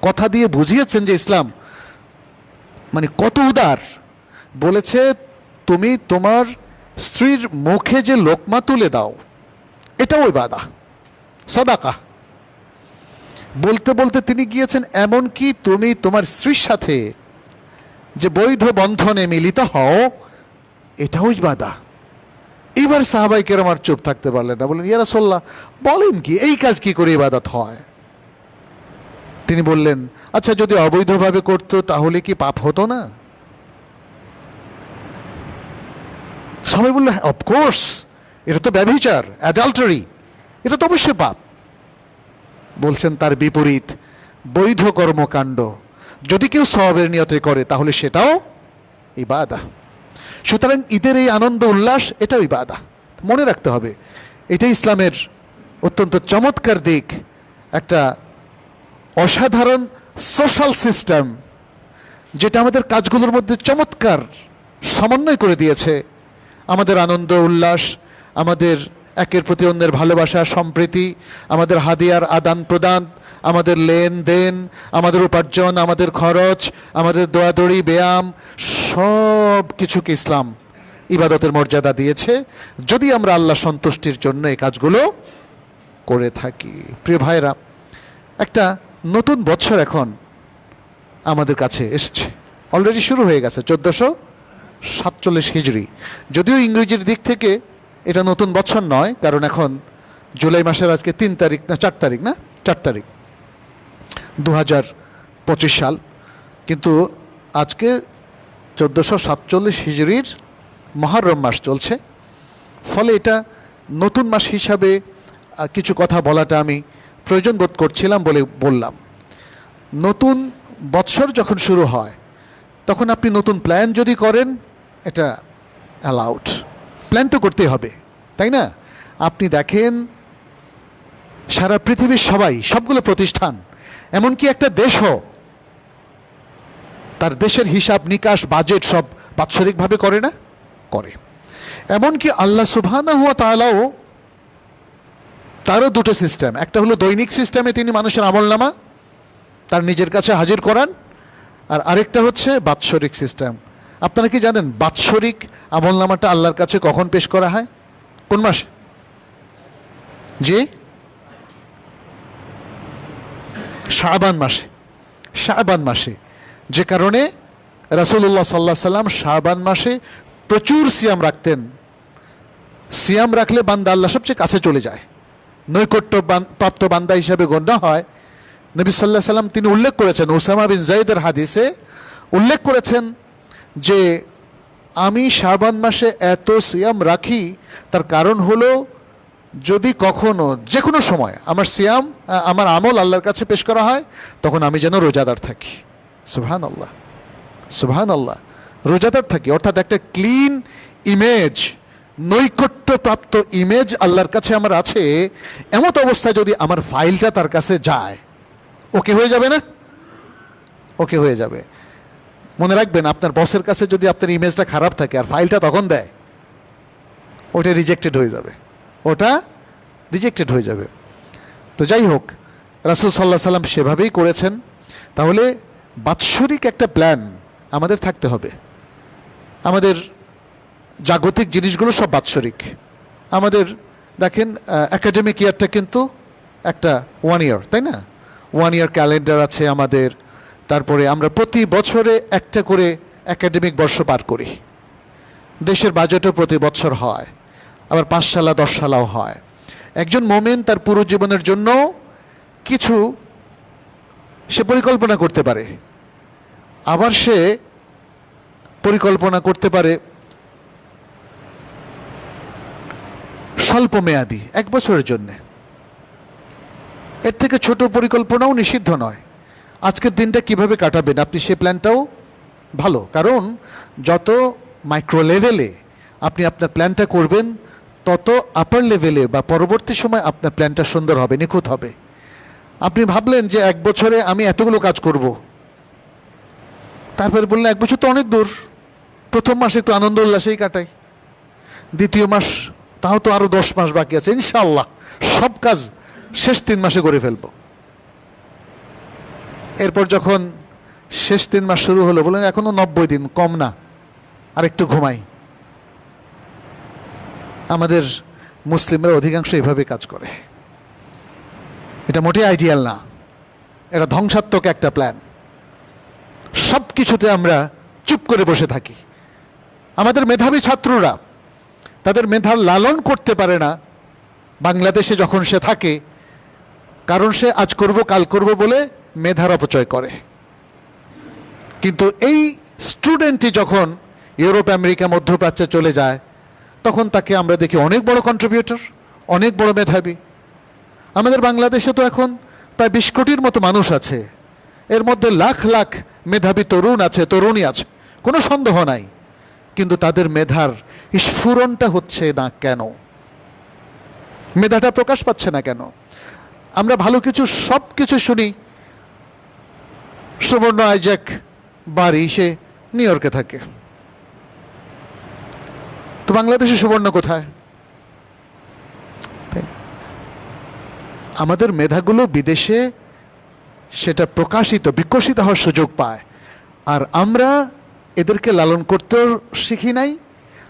কথা দিয়ে বুঝিয়েছেন যে ইসলাম মানে কত উদার। বলেছে, তুমি তোমার স্ত্রীর মুখে যে লোকমা তুলে দাও, এটাও ইবাদা, সাদাকা। বলতে বলতে তিনি গিয়েছেন এমনকি তুমি তোমার স্ত্রীর সাথে যে বৈধ বন্ধনে মিলিত হও, এটাও ইবাদা। এইবার সাহাবাই কেরাম আর চুপ থাকতে পারলেন না, বললেন, ইয়া রাসূলুল্লাহ, বলেন কি, এই কাজ কি করে ইবাদত হয়? তিনি বললেন, আচ্ছা, যদি অবৈধভাবে করতো তাহলে কি পাপ হতো না? সবাই বলল, অফকোর্স, এটা তো ব্যভিচার, অ্যাডাল্টারি, এটা তো অবশ্যই পাপ। বলছেন তার বিপরীত বৈধ কর্মকাণ্ড যদি কেউ সওয়াবের নিয়তে করে তাহলে সেটাও ইবাদা। সুতরাং ঈদের এই আনন্দ উল্লাস, এটাও ইবাদা। মনে রাখতে হবে, এটা ইসলামের অত্যন্ত চমৎকার দিক, একটা অসাধারণ সোশ্যাল সিস্টেম, যেটা আমাদের কাজগুলোর মধ্যে চমৎকার সমন্বয় করে দিয়েছে। আমাদের আনন্দ উল্লাস, আমাদের একের প্রতি অন্যের ভালোবাসা, সম্প্রীতি, আমাদের হাদিয়ার আদান প্রদান, আমাদের লেনদেন, আমাদের উপার্জন, আমাদের খরচ, আমাদের দৌড়াদৌড়ি, ব্যায়াম, সব কিছুকে ইসলাম ইবাদতের মর্যাদা দিয়েছে, যদি আমরা আল্লাহ সন্তুষ্টির জন্য এই কাজগুলো করে থাকি। প্রিয় ভাইরা, একটা নতুন বছর এখন আমাদের কাছে এসছে, অলরেডি শুরু হয়ে গেছে 1447 হিজরি। যদিও ইংরেজির দিক থেকে এটা নতুন বছর নয়, কারণ এখন জুলাই মাসের আজকে 3 তারিখ না 4 তারিখ, না 4 তারিখ 2025 সাল, কিন্তু আজকে 1447 হিজরির মহররম মাস চলছে। ফলে এটা নতুন মাস হিসাবে কিছু কথা বলাটা আমি প্রয়োজন বোধ করছিলাম বলে বললাম। নতুন বৎসর যখন শুরু হয় তখন আপনি নতুন প্ল্যান যদি করেন, এটা অ্যালাউড। প্ল্যান তো করতেই হবে, তাই না? আপনি দেখেন সারা পৃথিবীর সবাই, সবগুলো প্রতিষ্ঠান, এমনকি একটা দেশও তার দেশের হিসাব নিকাশ, বাজেট সব বাৎসরিকভাবে করে না? করে। এমনকি আল্লাহ সুবহানাহু ওয়া তাআলাও, তারও দুটো সিস্টেম। একটা হলো দৈনিক সিস্টেমে তিনি মানুষের আমলনামা তার নিজের কাছে হাজির করান, আর আরেকটা হচ্ছে বাৎসরিক সিস্টেম। আপনারা কি জানেন বাৎসরিক আমলনামাটা আল্লাহর কাছে কখন পেশ করা হয়? কোন মাসে? জি, শাবান মাসে। শাবান মাসে, যে কারণে রাসূলুল্লাহ সাল্লাল্লাহু আলাইহি সাল্লাম শাবান মাসে প্রচুর সিয়াম রাখতেন। সিয়াম রাখলে বান্দা আল্লাহ সবচেয়ে কাছে চলে যায়, নৈকট্য প্রাপ্ত বান্দা হিসাবে গণ্য হয়। নবী সাল্লাল্লাহু আলাইহি সাল্লাম তিনি উল্লেখ করেছেন, উসামা বিন যায়েদের হাদিসে উল্লেখ করেছেন যে আমি শাবান মাসে এত সিয়াম রাখি, তার কারণ হলো যদি কখনো যে কোনো সময় আমার সিয়াম, আমার আমল আল্লাহর কাছে পেশ করা হয়, তখন আমি যেন রোজাদার থাকি। সুবহানাল্লাহ, সুবহানাল্লাহ, রোজাদার থাকি, অর্থাৎ একটা ক্লিন ইমেজ, নৈকট্যপ্রাপ্ত ইমেজ আল্লাহর কাছে আমার আছে। এমত অবস্থায় যদি আমার ফাইলটা তার কাছে যায়, ওকে হয়ে যাবে না? ওকে হয়ে যাবে। মনে রাখবেন, আপনার বসের কাছে যদি আপনার ইমেজটা খারাপ থাকে আর ফাইলটা তখন দেয়, ওটা রিজেক্টেড হয়ে যাবে, ওটা রিজেক্টেড হয়ে যাবে। তো যাই হোক, রাসূল সাল্লাল্লাহু আলাইহি সাল্লাম সেভাবেই করেছেন। তাহলে বাৎসরিক একটা প্ল্যান আমাদের থাকতে হবে। আমাদের জাগতিক জিনিসগুলো সব বাৎসরিক, আমাদের দেখেন একাডেমিক ইয়ারটা কিন্তু একটা 1 ইয়ার, তাই না? 1 ইয়ার ক্যালেন্ডার আছে আমাদের। তারপরে আমরা প্রতি বছরে একটা করে একাডেমিক বর্ষ পার করি। দেশের বাজেটও প্রতি বছর হয়, আবার 5 সালা 10 সালাও হয়। একজন মোমেন তার পুরো জীবনের জন্য কিছু সে পরিকল্পনা করতে পারে, আবার সে পরিকল্পনা করতে পারে স্বল্প মেয়াদী 1 বছরের জন্য। এর থেকে ছোট পরিকল্পনাও নিষিদ্ধ নয়। আজকের দিনটা কিভাবে কাটাবেন আপনি সে প্ল্যানটাও ভালো, কারণ যত মাইক্রো লেভেলে আপনি আপনার প্ল্যানটা করবেন তত আপার লেভেলে বা পরবর্তী সময় আপনার প্ল্যানটা সুন্দর হবে, নিখুঁত হবে। আপনি ভাবলেন যে 1 বছরে আমি এতগুলো কাজ করব, তারপরে বললেন 1 বছর তো অনেক দূর, প্রথম মাসে একটু আনন্দ উল্লাসেই কাটাই, দ্বিতীয় মাস তাও তো আরও 10 মাস বাকি আছে, ইনশাআল্লাহ সব কাজ শেষ 3 মাসে করে ফেলব। এরপর যখন শেষ 3 মাস শুরু হলো বললেন এখনো 90 দিন, কম না, আর একটু ঘুমাই। আমাদের মুসলিমরা অধিকাংশ এভাবে কাজ করে। এটা মোটেই আইডিয়াল না, এটা ধ্বংসাত্মক একটা প্ল্যান। সব কিছুতে আমরা চুপ করে বসে থাকি। আমাদের মেধাবী ছাত্ররা তাদের মেধার লালন করতে পারে না বাংলাদেশে যখন সে থাকে, কারণ সে আজ করব কাল করব বলে মেধার অপচয় করে। কিন্তু এই স্টুডেন্টটি যখন ইউরোপ, আমেরিকা, মধ্যপ্রাচ্যে চলে যায়, তখন তাকে আমরা দেখি অনেক বড় কন্ট্রিবিউটর, অনেক বড় মেধাবী। আমাদের বাংলাদেশে তো এখন প্রায় 20 কোটির মতো মানুষ আছে, এর মধ্যে লাখ লাখ মেধাবী তরুণ আছে, তরুণী আছে, কোনো সন্দেহ নাই। কিন্তু তাদের মেধার স্ফুরণটা হচ্ছে না কেন? মেধাটা প্রকাশ পাচ্ছে না কেন? আমরা ভালো কিছু সব কিছু শুনি, সুবর্ণ আইজ্যাক বাড়ি সে নিউ ইয়র্কে থাকে, তো বাংলাদেশে সুবর্ণ কোথায়? আমাদের মেধাগুলো বিদেশে সেটা প্রকাশিত, বিকশিত হওয়ার সুযোগ পায়, আর আমরা এদেরকে লালন করতেও শিখি নাই।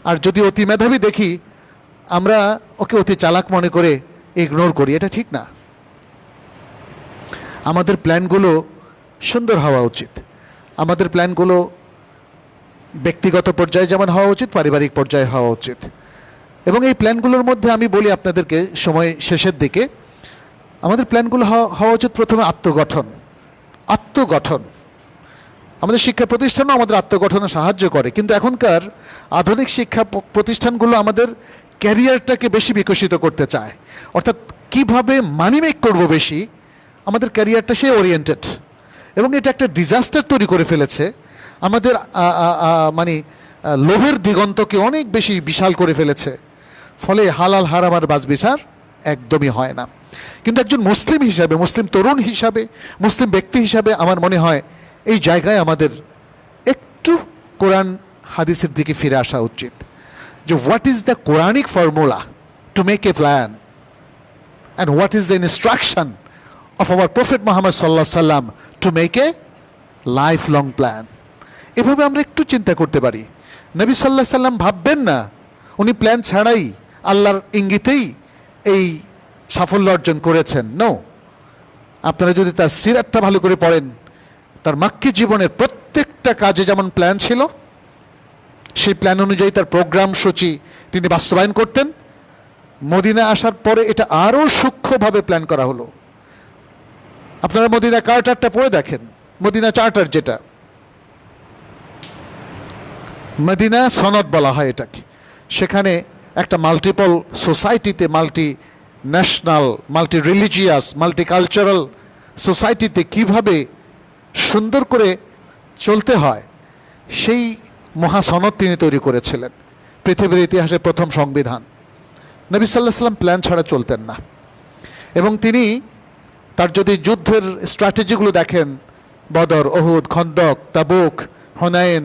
আর যদি অতি মেধাবী দেখি, আমরা ওকে অতি চালাক মনে করে ইগনোর করি। এটা ঠিক না। আমাদের প্ল্যানগুলো সুন্দর হওয়া উচিত। আমাদের প্ল্যানগুলো ব্যক্তিগত পর্যায়ে যেমন হওয়া উচিত, পারিবারিক পর্যায়ে হওয়া উচিত। এবং এই প্ল্যানগুলোর মধ্যে আমি বলি আপনাদেরকে সময় শেষের দিকে, আমাদের প্ল্যানগুলো হওয়া উচিত প্রথমে আত্মগঠন। আত্মগঠন, আমাদের শিক্ষা প্রতিষ্ঠানও আমাদের আত্মগঠনে সাহায্য করে, কিন্তু এখনকার আধুনিক শিক্ষা প্রতিষ্ঠানগুলো আমাদের ক্যারিয়ারটাকে বেশি বিকশিত করতে চায়। অর্থাৎ কিভাবে মানি মেক করবো বেশি, আমাদের ক্যারিয়ারটা সে ওরিয়েন্টেড। এবং এটা একটা ডিজাস্টার তৈরি করে ফেলেছে। আমাদের মানে লোভের দিগন্তকে অনেক বেশি বিশাল করে ফেলেছে, ফলে হালাল হারাম আর বাছবিচার একদমই হয় না। কিন্তু একজন মুসলিম হিসাবে, মুসলিম তরুণ হিসাবে, মুসলিম ব্যক্তি হিসাবে আমার মনে হয় এই জায়গায় আমাদের একটু কোরআন হাদিসের দিকে ফিরে আসা উচিত, যে what is the Quranic formula to make a plan, and what is the instruction of our Prophet Muhammad sallallahu alaihi wasallam to make a lifelong plan. এভাবে আমরা একটু চিন্তা করতে পারি। নবী সাল্লাল্লাহু আলাইহি সাল্লাম ভাববেন না উনি প্ল্যান ছাড়াই আল্লাহর ইঙ্গিতেই এই সাফল্য অর্জন করেছেন। নো, আপনারা যদি তার সিরাতটা ভালো করে পড়েন, তার মাক্কি জীবনের প্রত্যেকটা কাজে যেমন প্ল্যান ছিল, সেই প্ল্যান অনুযায়ী তার প্রোগ্রাম সূচি তিনি বাস্তবায়ন করতেন। মদিনা আসার পরে এটা আরও সূক্ষ্মভাবে প্ল্যান করা হলো। আপনারা মদিনা চার্টারটা পড়ে দেখেন, মদিনা চার্টার যেটা, মদিনা সনদ বলা হয় এটাকে। সেখানে একটা মাল্টিপল সোসাইটিতে, multi national, multi religious, multi cultural সোসাইটিতে কিভাবে সুন্দর করে চলতে হয় সেই মহাসনদ তিনি তৈরি করেছিলেন। পৃথিবীর ইতিহাসে প্রথম সংবিধান। নবী সাল্লাল্লাহু আলাইহি সাল্লাম প্ল্যান ছাড়া চলতেন না। এবং তিনি তার যদি যুদ্ধের স্ট্র্যাটেজিগুলো দেখেন, বদর, ওহুদ, খন্দক, তাবুক, হুনাইন,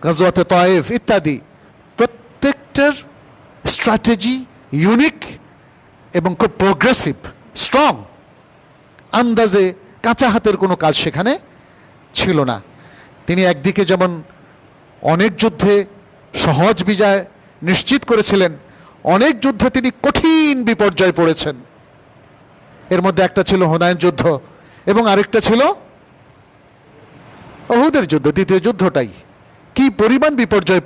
গাজওয়াতে তায়েফ ইত্যাদি, প্রত্যেকটার স্ট্র্যাটেজি ইউনিক এবং খুব প্রোগ্রেসিভ, স্ট্রং। আন্দাজে কাঁচা হাতের কোনো কাজ সেখানে ছিল না। তিনি একদিকে যেমন অনেক যুদ্ধে সহজ বিজয় নিশ্চিত করেছিলেন, অনেক যুদ্ধে তিনি কঠিন বিপর্যয় পড়েছেন। এর মধ্যে একটা ছিল হুনাইন যুদ্ধ এবং আরেকটা ছিল উহুদের যুদ্ধ, দ্বিতীয় যুদ্ধটাই। কি পরিমাণ বিপর্যয়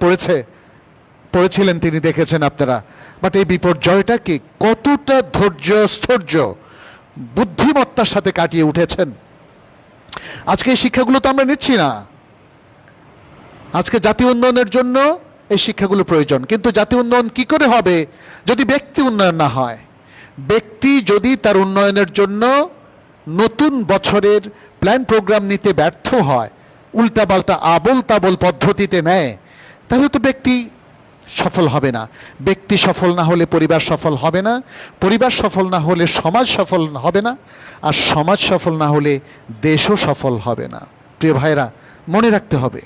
পড়েছিলেন তিনি দেখেছেন আপনারা। বাট এই বিপর্যয়টাকে কতটা ধৈর্য স্থৈর্য বুদ্ধিমত্তার সাথে কাটিয়ে উঠেছেন। আজকে এই শিক্ষাগুলো তো আমরা নিচ্ছি না। আজকে জাতীয় উন্নয়নের জন্য এই শিক্ষাগুলো প্রয়োজন, কিন্তু জাতীয় উন্নয়ন কি করে হবে যদি ব্যক্তি উন্নয়ন না হয়? ব্যক্তি যদি তার উন্নয়নের জন্য নতুন বছরের প্ল্যান প্রোগ্রাম নিতে ব্যর্থ হয়, উল্টাপাল্টা আবোল তাবোল পদ্ধতিতে নেয়, তাহলে তো ব্যক্তি সফল হবে না। ব্যক্তি সফল না হলে পরিবার সফল হবে না, পরিবার সফল না হলে সমাজ সফল হবে না, আর সমাজ সফল না হলে দেশও সফল হবে না। প্রিয় ভাইরা, মনে রাখতে হবে,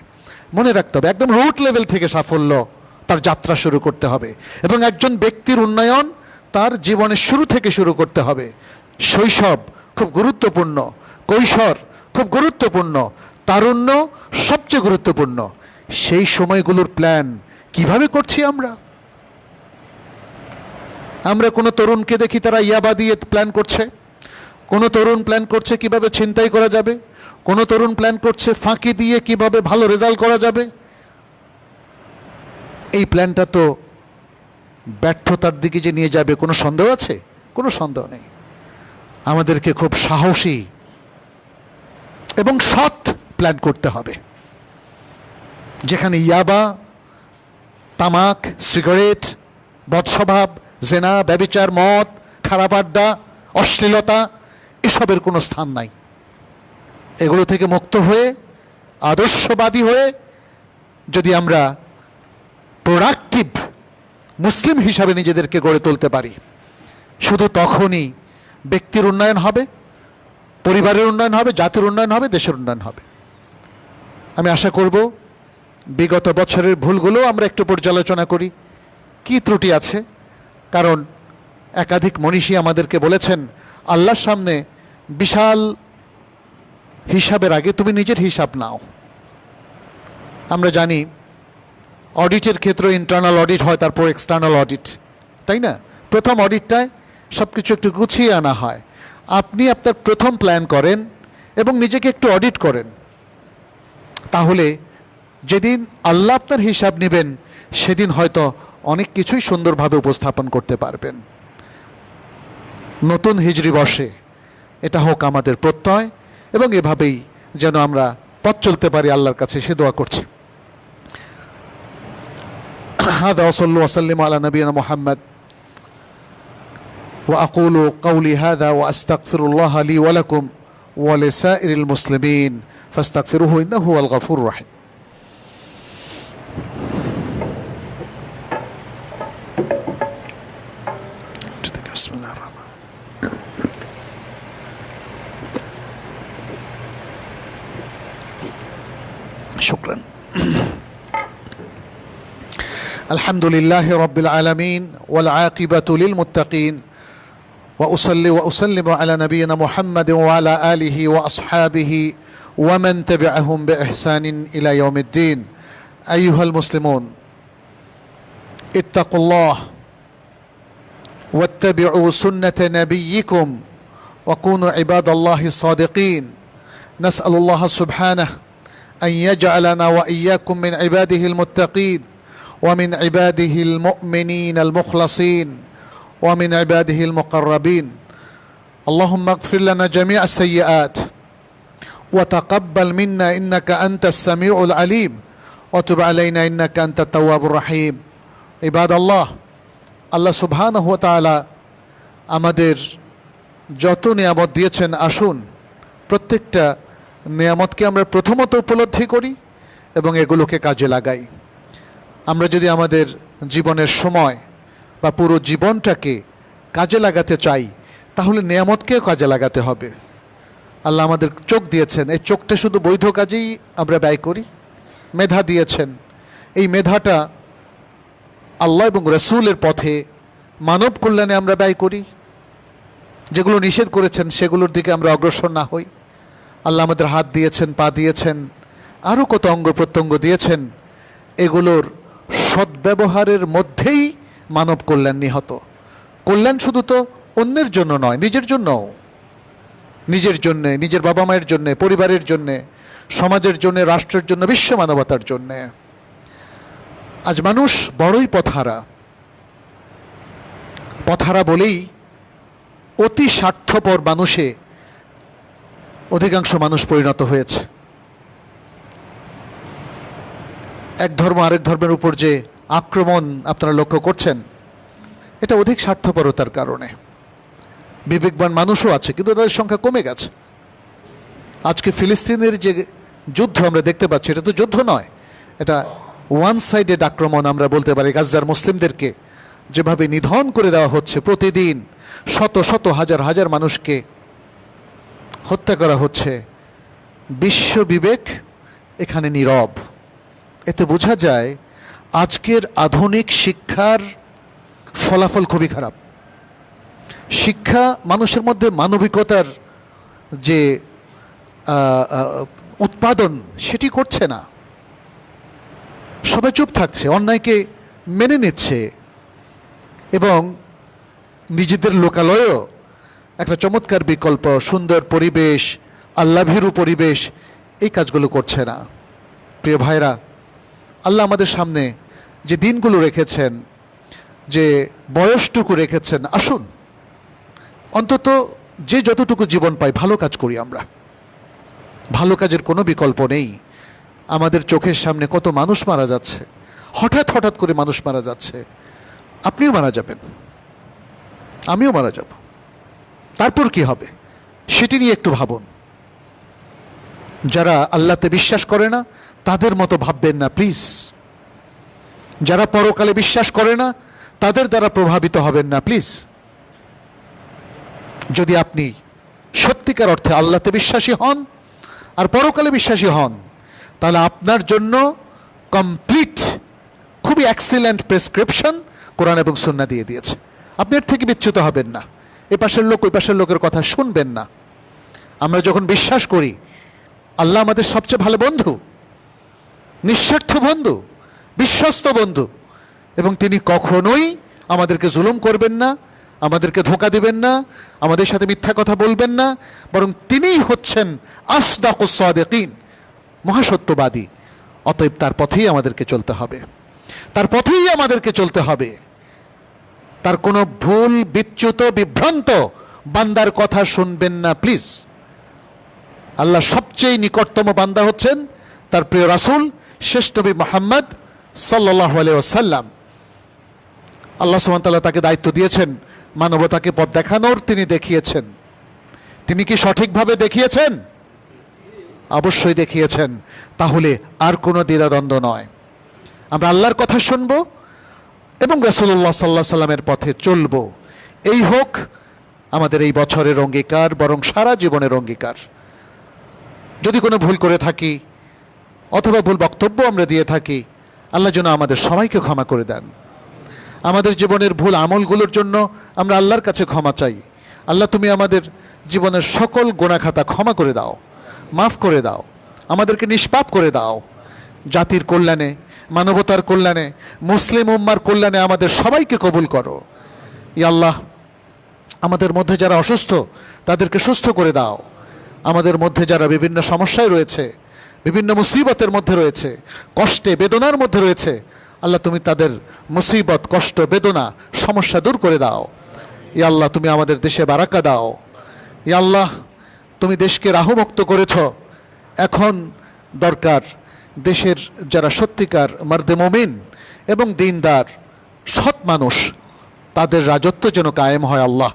একদম রুট লেভেল থেকে সাফল্য তার যাত্রা শুরু করতে হবে। এবং একজন ব্যক্তির উন্নয়ন তার জীবনের শুরু থেকে শুরু করতে হবে। শৈশব খুব গুরুত্বপূর্ণ, কৈশোর খুব গুরুত্বপূর্ণ, তারুণ্য সবচেয়ে গুরুত্বপূর্ণ। সেই সময়গুলোর প্ল্যান কিভাবে করছি আমরা কোনো তরুণকে দেখি তারা ইয়াবা দিয়ে প্ল্যান করছে, কোনো তরুণ প্ল্যান করছে কিভাবে ছিনতাই করা যাবে, কোনো তরুণ প্ল্যান করছে ফাঁকি দিয়ে কিভাবে ভালো রেজাল্ট করা যাবে। এই প্ল্যানটা তো ব্যর্থতার দিকে যে নিয়ে যাবে কোনো সন্দেহ আছে? কোনো সন্দেহ নেই। আমাদেরকে খুব সাহসী এবং সৎ প্ল্যান করতে হবে, যেখানে ইয়াবা, তামাক, সিগারেট, বদস্বভাব, জেনা, ব্যভিচার, মদ, খারাপ আড্ডা, অশ্লীলতা এসবের কোনো স্থান নাই। এগুলো থেকে মুক্ত হয়ে আদর্শবাদী হয়ে যদি আমরা প্রোডাক্টিভ মুসলিম হিসাবে নিজেদেরকে গড়ে তুলতে পারি, শুধু তখনই ব্যক্তির উন্নয়ন হবে, পরিবারের উন্নয়ন হবে, জাতির উন্নয়ন হবে, দেশের উন্নয়ন হবে। আমি আশা করব বিগত বছরের ভুলগুলো আমরা একটু পর্যালোচনা করি, কি ত্রুটি আছে। কারণ একাধিক মনীষী আমাদেরকে বলেছেন আল্লাহর সামনে বিশাল হিসাবের আগে তুমি নিজের হিসাব নাও। আমরা জানি অডিটের ক্ষেত্রে ইন্টারনাল অডিট হয়, তারপর এক্সটার্নাল অডিট, তাই না? প্রথম অডিটটায় সব কিছু একটু গুছিয়ে আনা হয়। আপনি আপনার প্রথম প্ল্যান করেন এবং নিজেকে একটু অডিট করেন, তাহলে যেদিন আল্লাহ আপনার হিসাব নেবেন সেদিন হয়তো অনেক কিছুই সুন্দরভাবে উপস্থাপন করতে পারবেন। নতুন হিজরি বর্ষে এটা হোক আমাদের প্রত্যয়, এবং এভাবেই যেন আমরা পথ চলতে পারি আল্লাহর কাছে, সে দোয়া করছি। هذا وصلوا وسلموا على نبينا محمد وأقول قولي هذا وأستغفر الله لي ولكم ولسائر المسلمين فاستغفروه إنه هو الغفور الرحيم. بسم الله الرحمن الرحيم. شكرا. الحمد لله رب العالمين والعاقبة للمتقين وأصلي وأسلم على نبينا محمد وعلى آله وأصحابه ومن تبعهم بإحسان إلى يوم الدين. أيها المسلمون اتقوا الله واتبعوا سنة نبيكم وكونوا عباد الله الصادقين. نسأل الله سبحانه أن يجعلنا وإياكم من عباده المتقين ومن عباده المؤمنين المخلصين ومن عباده المقربين. اللهم اغفر لنا جميع السيئات وتقبل منا إنك أنت السميع العليم وتب علينا إنك أنت التواب الرحيم. عباد الله, আল্লাহ সুবহানাহু ওয়া তাআলা আমাদের যত নিয়ামত দিয়েছেন, আসুন প্রত্যেকটা নিয়ামতকে আমরা প্রথমত উপলব্ধি করি এবং এগুলোকে কাজে লাগাই। আমরা যদি আমাদের জীবনের সময় বা পুরো জীবনটাকে কাজে লাগাতে চাই, তাহলে নিয়ামতকেও কাজে লাগাতে হবে। আল্লাহ আমাদের চোখ দিয়েছেন, এই চোখটা শুধু বৈধ কাজেই আমরা ব্যয় করি। মেধা দিয়েছেন, এই মেধাটা আল্লাহ এবং রসুলের পথে মানব কল্যাণে আমরা ব্যয় করি। যেগুলো নিষেধ করেছেন সেগুলোর দিকে আমরা অগ্রসর না হই। আল্লাহ আমাদের হাত দিয়েছেন, পা দিয়েছেন, আরও কত অঙ্গ প্রত্যঙ্গ দিয়েছেন, এগুলোর সদ্ব্যবহারের মধ্যেই মানব কল্যাণ নিহত। কল্যাণ শুধু তো অন্যের জন্য নয়, নিজের জন্যও, নিজের জন্যে, নিজের বাবা মায়ের জন্যে, পরিবারের জন্যে, সমাজের জন্যে, রাষ্ট্রের জন্য, বিশ্ব মানবতার জন্যে। আজ মানুষ বড়ই পথহারা। পথহারা বলেই অতি স্বার্থপর মানুষে অধিকাংশ মানুষ পরিণত হয়েছে। এক ধর্ম আরেক ধর্মের উপর যে আক্রমণ আপনারা লক্ষ্য করছেন, এটা অধিক স্বার্থপরতার কারণে। বিবেকবান মানুষও আছে, কিন্তু তাদের সংখ্যা কমে গেছে। আজকে ফিলিস্তিনের যে যুদ্ধ আমরা দেখতে পাচ্ছি, এটা তো যুদ্ধ নয়, এটা ওয়ান সাইডেড আক্রমণ আমরা বলতে পারি। গাজার মুসলিমদেরকে যেভাবে নিধন করে দেওয়া হচ্ছে, প্রতিদিন শত শত হাজার হাজার মানুষকে হত্যা করা হচ্ছে, বিশ্ব বিবেক এখানে নীরব। এতে বোঝা যায় আজকের আধুনিক শিক্ষার ফলাফল খুবই খারাপ। শিক্ষা মানুষের মধ্যে মানবিকতার যে উৎপাদন, সেটি করছে না। সবাই চুপ থাকছে, অন্যায়কে মেনে নিচ্ছে এবং নিজেদের লোকালয়েও একটা চমৎকার বিকল্প, সুন্দর পরিবেশ, আল্লাভীরু পরিবেশ, এই কাজগুলো করছে না। প্রিয় ভাইরা, আল্লাহ আমাদের সামনে যে দিনগুলো রেখেছেন, যে বয়সটুকু রেখেছেন, আসুন অন্তত যে যতটুকু জীবন পাই ভালো কাজ করি আমরা। ভালো কাজের কোনো বিকল্প নেই। আমাদের চোখের সামনে কত মানুষ মারা যাচ্ছে, হঠাৎ হঠাৎ করে মানুষ মারা যাচ্ছে। আপনিও মারা যাবেন, আমিও মারা যাব। তারপর কি হবে সেটি নিয়ে একটু ভাবুন। যারা আল্লাহতে বিশ্বাস করে না তাদের মতো ভাববেন না প্লিজ। যারা পরকালে বিশ্বাস করে না তাদের দ্বারা প্রভাবিত হবেন না প্লিজ। যদি আপনি সত্যিকার অর্থে আল্লাহতে বিশ্বাসী হন আর পরকালে বিশ্বাসী হন, তাহলে আপনার জন্য কমপ্লিট, খুবই এক্সিলেন্ট প্রেসক্রিপশন কোরআন এবং সুন্নাহ দিয়ে দিয়েছে। আপনি এর থেকে বিচ্যুত হবেন না। এ পাশের লোক ওই পাশের লোকের কথা শুনবেন না। আমরা যখন বিশ্বাস করি আল্লাহ আমাদের সবচেয়ে ভালো বন্ধু, নিঃস্বার্থ বন্ধু, বিশ্বস্ত বন্ধু, এবং তিনি কখনোই আমাদেরকে জুলুম করবেন না, আমাদেরকে ধোঁকা দিবেন না, আমাদের সাথে মিথ্যা কথা বলবেন না, বরং তিনিই হচ্ছেন আসদাকুস সাদিকিন, মহাসত্যবাদী। অতএব তার পথেই আমাদেরকে চলতে হবে, তার পথেই আমাদেরকে চলতে হবে। তার কোনো ভুল, বিচ্যুত, বিভ্রান্ত বান্দার কথা শুনবেন না প্লিজ। আল্লাহ সবচেয়ে নিকটতম বান্দা হচ্ছেন তার প্রিয় রাসূল শেষ নবী মুহাম্মদ সাল্লাল্লাহু আলাইহি ওয়াসাল্লাম। আল্লাহ সুবহানাহু ওয়া তাআলা তাকে দায়িত্ব দিয়েছেন মানবতাকে পথ দেখানোর, তিনি দেখিয়েছেন। তিনি কি সঠিকভাবে দেখিয়েছেন? অবশ্যই দেখিয়েছেন। তাহলে আর কোনো দ্বিধাদ্বন্দ্ব নয়, আমরা আল্লাহর কথা শুনব এবং রাসূলুল্লাহ সাল্লাল্লাহু আলাইহি সাল্লামের পথে চলব। এই হোক আমাদের এই বছরের অঙ্গীকার, বরং সারা জীবনের অঙ্গীকার। যদি কোনো ভুল করে থাকি অথবা ভুল বক্তব্য আমরা দিয়ে থাকি, আল্লাহ যেন আমাদের সবাইকে ক্ষমা করে দেন। আমাদের জীবনের ভুল আমলগুলোর জন্য আমরা আল্লাহর কাছে ক্ষমা চাই। আল্লাহ, তুমি আমাদের জীবনের সকল গুনাহ খাতা ক্ষমা করে দাও, মাফ করে দাও, আমাদেরকে নিষ্পাপ করে দাও। জাতির কল্যাণে, মানবতার কল্যাণে, মুসলিম উম্মার কল্যাণে আমাদের সবাইকে কবুল করো। ইয়া আল্লাহ, আমাদের মধ্যে যারা অসুস্থ তাদেরকে সুস্থ করে দাও। আমাদের মধ্যে যারা বিভিন্ন সমস্যায় রয়েছে, বিভিন্ন মুসিবতের মধ্যে রয়েছে, কষ্টে বেদনার মধ্যে রয়েছে, আল্লাহ তুমি তাদের মুসিবত, কষ্ট, বেদনা, সমস্যা দূর করে দাও। ইয়া আল্লাহ, তুমি আমাদের দেশে বারাকা দাও। ইয়া আল্লাহ, তুমি দেশকে রাহুমুক্ত করেছ। এখন দরকার দেশের যারা সত্যিকার মর্দে মুমিন এবং দিনদার সৎ মানুষ, তাদের রাজত্ব যেন কায়েম হয়। আল্লাহ,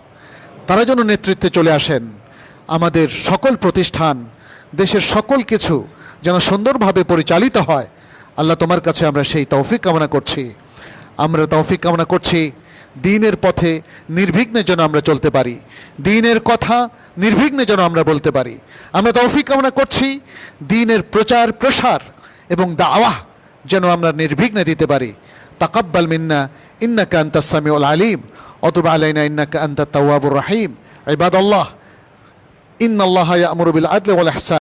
তারা যেন নেতৃত্বে চলে আসেন। আমাদের সকল প্রতিষ্ঠান, দেশের সকল কিছু যেন সুন্দরভাবে পরিচালিত হয়। আল্লাহ, তোমার কাছে আমরা সেই তৌফিক কামনা করছি। আমরা তৌফিক কামনা করছি দ্বীনের পথে নির্বিঘ্নে যেন আমরা চলতে পারি, দ্বীনের কথা নির্বিঘ্নে যেন আমরা বলতে পারি। আমরা তৌফিক কামনা করছি দ্বীনের প্রচার, প্রসার এবং দাওয়াহ যেন আমরা নির্বিঘ্নে দিতে পারি। তাকাব্বাল মিন্না ইন্নাকা আনতাস সামিউল আলিম ওয়া তুব আলাইনা ইন্নাকা আনতাত তাওয়াবুর রহিম। ইবাদাল্লাহ, ইন্নাল্লাহা ইয়া'মুরু বিল আদলি ওয়াল ইহসান।